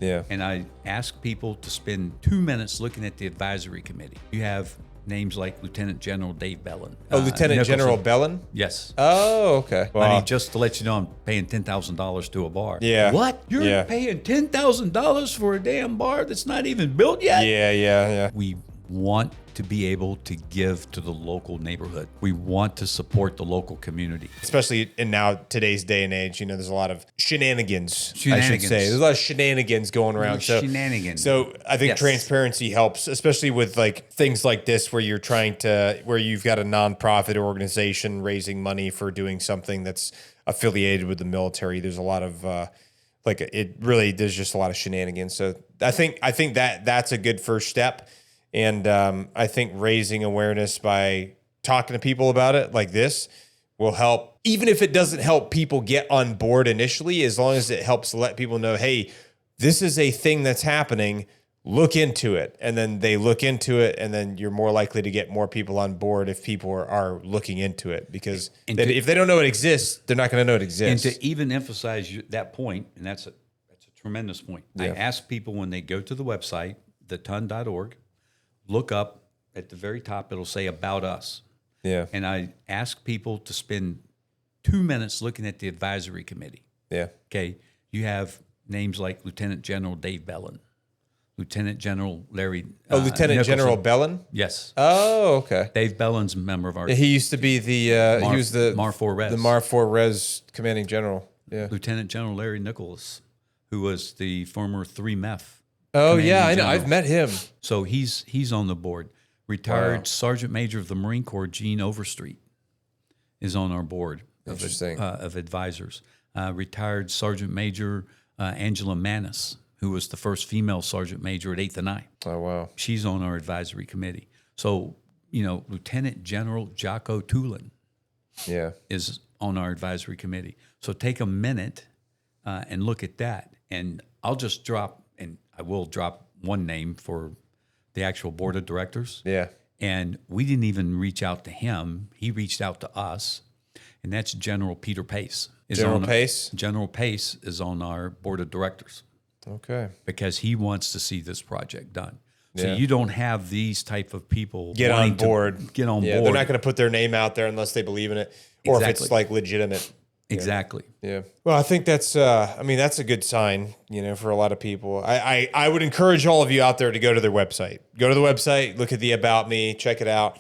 Yeah. And I ask people to spend 2 minutes looking at the advisory committee. You have names like Lieutenant General Dave Bellin. Lieutenant Nicholson. General Bellin? Yes. Oh, okay. I mean, just to let you know, I'm paying $10,000 to a bar. Yeah. What? You're Yeah. paying $10,000 for a damn bar that's not even built yet? Yeah. We want to be able to give to the local neighborhood. We want to support the local community. Especially in today's day and age, there's a lot of shenanigans, I should say. There's a lot of shenanigans going around. So I think transparency helps, especially with like things like this where you're where you've got a nonprofit organization raising money for doing something that's affiliated with the military. There's a lot of there's just a lot of shenanigans. So I think that's a good first step. And I think raising awareness by talking to people about it like this will help, even if it doesn't help people get on board initially, as long as it helps let people know, hey, this is a thing that's happening, look into it. And then they look into it, and then you're more likely to get more people on board if people are looking into it. Because if they don't know it exists, they're not going to know it exists. And to even emphasize that point, and that's a tremendous point. Yeah. I ask people when they go to the website, theton.org, look up at the very top, it'll say About Us. Yeah. And I ask people to spend 2 minutes looking at the advisory committee. Yeah. Okay. You have names like Lieutenant General Dave Bellin, Lieutenant General Larry Lieutenant Nicholson. General Bellin? Yes. Oh, okay. Dave Bellin's a member of our He used to be the he was the Mar 4 Res. The Mar 4 Res commanding general. Yeah. Lieutenant General Larry Nicholas, who was the former 3 MEF. Oh, yeah, I know. I've met him. So he's on the board. Retired Sergeant Major of the Marine Corps, Gene Overstreet, is on our board of advisors. Retired Sergeant Major Angela Manis, who was the first female Sergeant Major at 8th and I. Oh, wow. She's on our advisory committee. So, Lieutenant General Jocko Tulin is on our advisory committee. So take a minute and look at that. And I'll just drop, and I will drop one name for the actual board of directors. Yeah. And we didn't even reach out to him. He reached out to us, and that's General Peter Pace. General Pace? General Pace is on our board of directors. Okay. Because he wants to see this project done. So Yeah. you don't have these type of people Get on board. Get on board. They're not going to put their name out there unless they believe in it, or if it's like legitimate. Exactly. Yeah. Well, I think that's that's a good sign, for a lot of people. I would encourage all of you out there to go to their website. Go to the website, look at the About Me, check it out.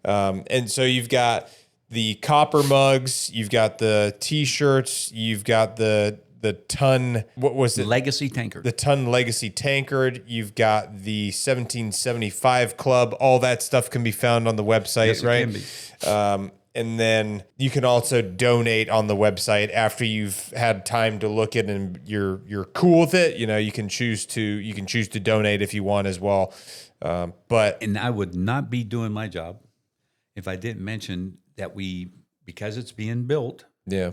And so you've got the copper mugs, you've got the T-shirts, you've got the ton, what was it? Legacy tankard. The ton legacy tankard. You've got the 1775 club. All that stuff can be found on the website, Yes, right? it can be. And then you can also donate on the website after you've had time to look at it and you're cool with it. You can choose to donate if you want as well. And I would not be doing my job if I didn't mention that because it's being built. Yeah.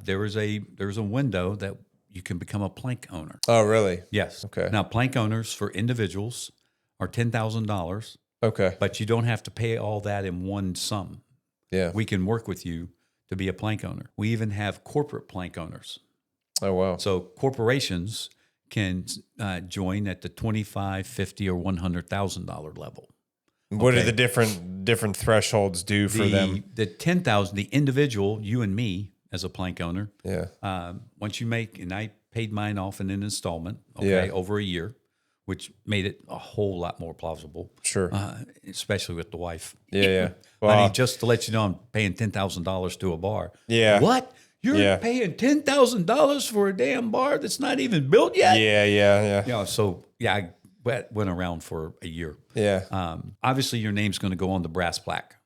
There's a window that you can become a plank owner. Oh, really? Yes. Okay. Now, plank owners for individuals are $10,000. Okay. But you don't have to pay all that in one sum. Yeah. We can work with you to be a plank owner. We even have corporate plank owners. Oh, wow. So corporations can join at the $25,000, $50,000, or $100,000 level. What do the different thresholds do for them? The $10,000, the individual, you and me as a plank owner. Yeah. Once you make, and I paid mine off in an installment, over a year, which made it a whole lot more plausible. Sure. Especially with the wife. Yeah. Well, I mean, just to let you know, I'm paying $10,000 to a bar. Yeah. What? You're paying $10,000 for a damn bar that's not even built yet? Yeah. I went around for a year. Yeah. Obviously, your name's going to go on the brass plaque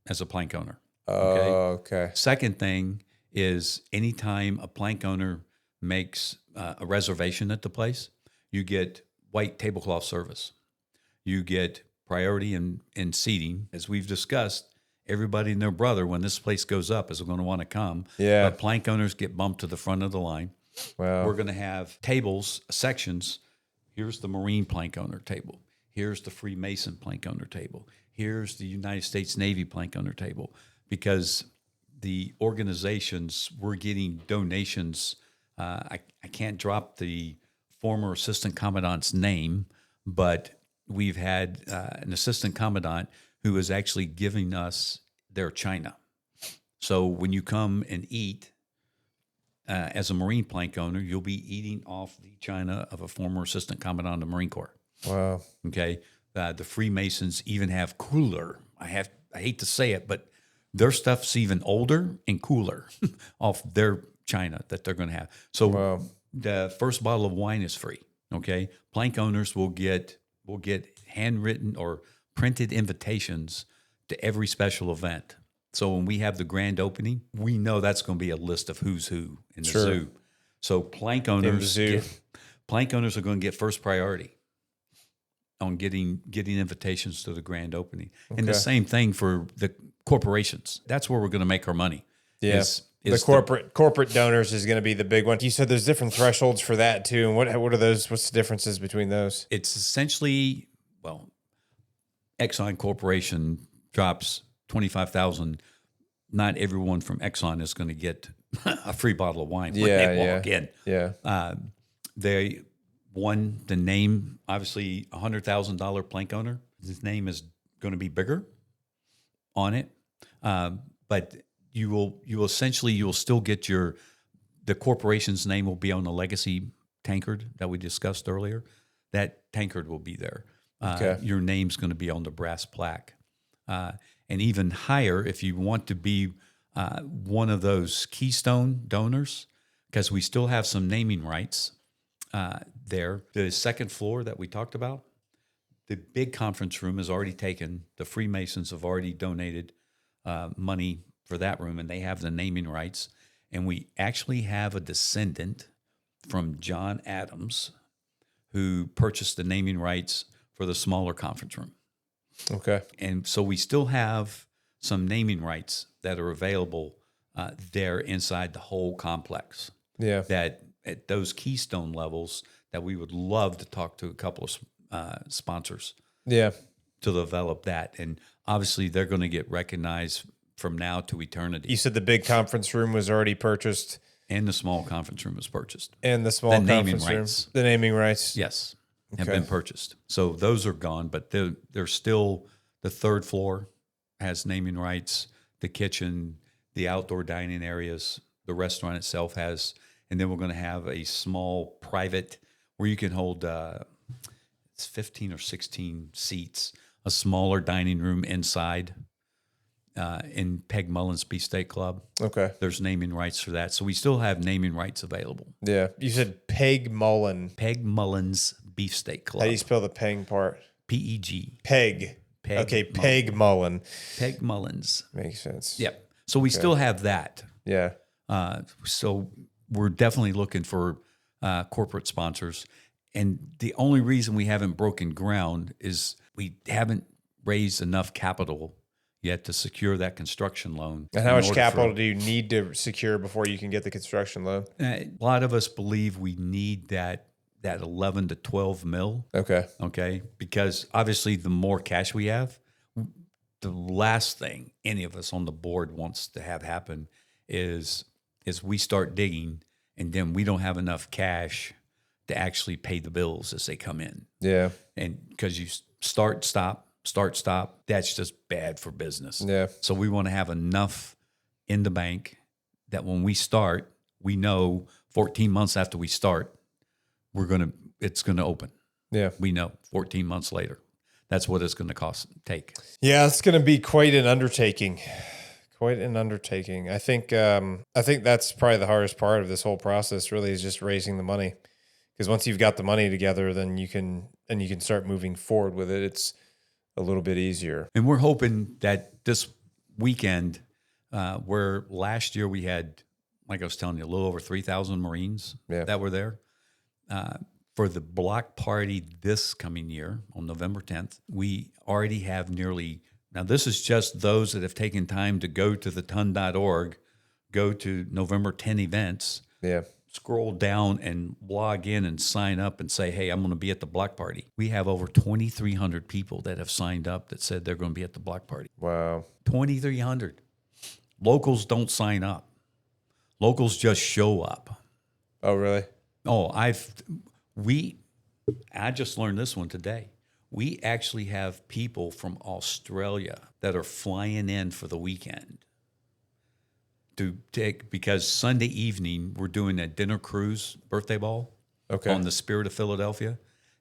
as a plank owner. Oh, okay. Second thing is anytime a plank owner makes a reservation at the place, you get white tablecloth service. You get priority in seating. As we've discussed, everybody and their brother, when this place goes up, is going to want to come. Yeah. But plank owners get bumped to the front of the line. Wow. We're going to have tables, sections. Here's the Marine plank owner table. Here's the Freemason plank owner table. Here's the United States Navy plank owner table. Because the organizations, we're getting donations. I can't drop the former assistant commandant's name, but we've had an assistant commandant who is actually giving us their china. So when you come and eat as a Marine plank owner, you'll be eating off the china of a former assistant commandant of the Marine Corps. Wow. Okay. The Freemasons even have cooler. I hate to say it, but their stuff's even older and cooler off their china that they're going to have. So the first bottle of wine is free. Okay. Plank owners will get handwritten or printed invitations to every special event. So when we have the grand opening, we know that's going to be a list of who's who in the zoo. So plank owners are going to get first priority on getting invitations to the grand opening. Okay. And the same thing for the corporations. That's where we're going to make our money. Yeah. The corporate donors is going to be the big one. You said there's different thresholds for that too. And what are those? What's the differences between those? It's essentially, Exxon Corporation drops $25,000. Not everyone from Exxon is going to get a free bottle of wine when they walk in. Yeah. They won the name, obviously $100,000 plank owner. His name is going to be bigger on it. But you will still get the corporation's name will be on the legacy tankard that we discussed earlier. That tankard will be there. Your name's going to be on the brass plaque. And even higher, if you want to be one of those keystone donors, because we still have some naming rights there. The second floor that we talked about, the big conference room is already taken. The Freemasons have already donated money for that room, and they have the naming rights. And we actually have a descendant from John Adams who purchased the naming rights for the smaller conference room. Okay. And so we still have some naming rights that are available there inside the whole complex. Yeah. That at those keystone levels that we would love to talk to a couple of sponsors. Yeah. To develop that. And obviously they're going to get recognized from now to eternity. You said the big conference room was already purchased. And the small conference room was purchased. And the small conference room. The naming rights. Yes. Have been purchased. So those are gone, but they're still, the third floor has naming rights, the kitchen, the outdoor dining areas, the restaurant itself has, and then we're going to have a small private where you can hold it's 15 or 16 seats, a smaller dining room inside in Peg Mullen's Beefsteak Club. Okay. There's naming rights for that. So we still have naming rights available. Yeah. You said Peg Mullen. Peg Mullen's Beefsteak Club. How do you spell the Peg part? P-E-G. Peg. Okay, Peg Mullen. Peg Mullen's. Makes sense. Yep. So we still have that. Yeah. So we're definitely looking for corporate sponsors. And the only reason we haven't broken ground is we haven't raised enough capital yet to secure that construction loan. And how much capital do you need to secure before you can get the construction loan? A lot of us believe we need that 11 to 12 mil. Okay. Because obviously the more cash we have, the last thing any of us on the board wants to have happen is we start digging and then we don't have enough cash to actually pay the bills as they come in. Yeah. And because you start, stop, that's just bad for business. Yeah. So we want to have enough in the bank that when we start, we know 14 months after we start, it's going to open. Yeah. We know 14 months later. That's what it's going to take. Yeah, it's going to be quite an undertaking. I think that's probably the hardest part of this whole process really is just raising the money. Because once you've got the money together, then you can start moving forward with it. It's a little bit easier. And we're hoping that this weekend, where last year we had, like I was telling you, a little over 3,000 Marines that were there. For the block party this coming year on November 10th, we already have now this is just those that have taken time to go to the ton.org, go to November 10 events, scroll down and log in and sign up and say, hey, I'm going to be at the block party. We have over 2,300 people that have signed up that said they're going to be at the block party. Wow. 2,300. Locals don't sign up. Locals just show up. Oh, really? Oh, I just learned this one today. We actually have people from Australia that are flying in for the weekend because Sunday evening we're doing a dinner cruise birthday ball on the Spirit of Philadelphia.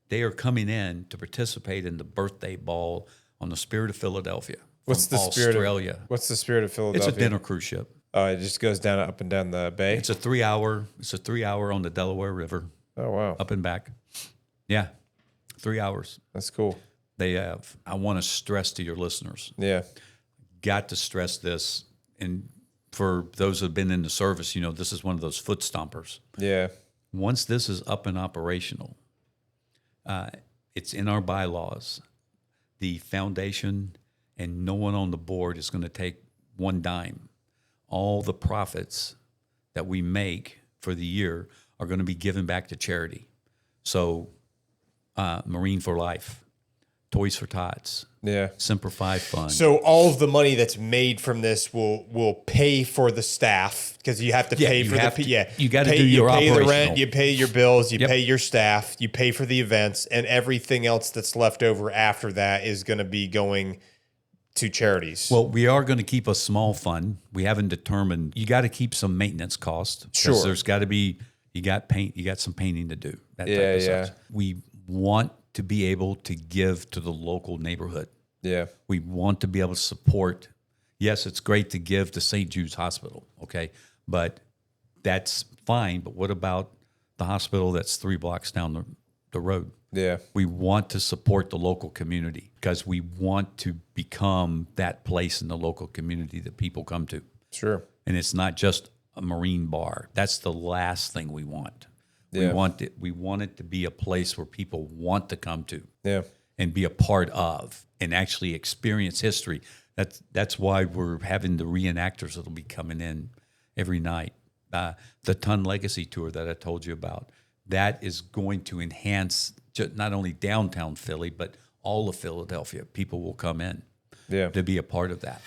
They are coming in to participate in the birthday ball on the Spirit of Philadelphia. What's the Australia? What's the Spirit of Philadelphia? It's a dinner cruise ship. Oh, it just goes down up and down the bay. It's a 3-hour. It's a 3-hour on the Delaware River. Oh wow! Up and back. Yeah, 3 hours. That's cool. They have. I want to stress to your listeners. Yeah, got to stress this, and for those who've been in the service, this is one of those foot stompers. Yeah. Once this is up and operational, it's in our bylaws. The foundation and no one on the board is going to take one dime. All the profits that we make for the year are going to be given back to charity. So, Marine for Life, Toys for Tots, Semper Fi Fund. So all of the money that's made from this will pay for the staff because you have to pay for you got to do your pay operational. the rent, you pay your bills, you pay your staff, you pay for the events, and everything else that's left over after that is going to be going to charities. Well, we are going to keep a small fund. We haven't determined. You got to keep some maintenance costs. Sure. There's got to be. You got some painting to do. That type of stuff. We want to be able to give to the local neighborhood. Yeah. We want to be able to support. Yes, it's great to give to St. Jude's Hospital, okay? But that's fine. But what about the hospital that's 3 blocks down the road? Yeah. We want to support the local community because we want to become that place in the local community that people come to. Sure. And it's not just a Marine bar. That's the last thing we want. Yeah. We want it to be a place where people want to come to. Yeah. And be a part of and actually experience history. That's why we're having the reenactors that'll be coming in every night. The Ton Legacy Tour that I told you about, that is going to enhance not only downtown Philly, but all of Philadelphia. People will come in to be a part of that.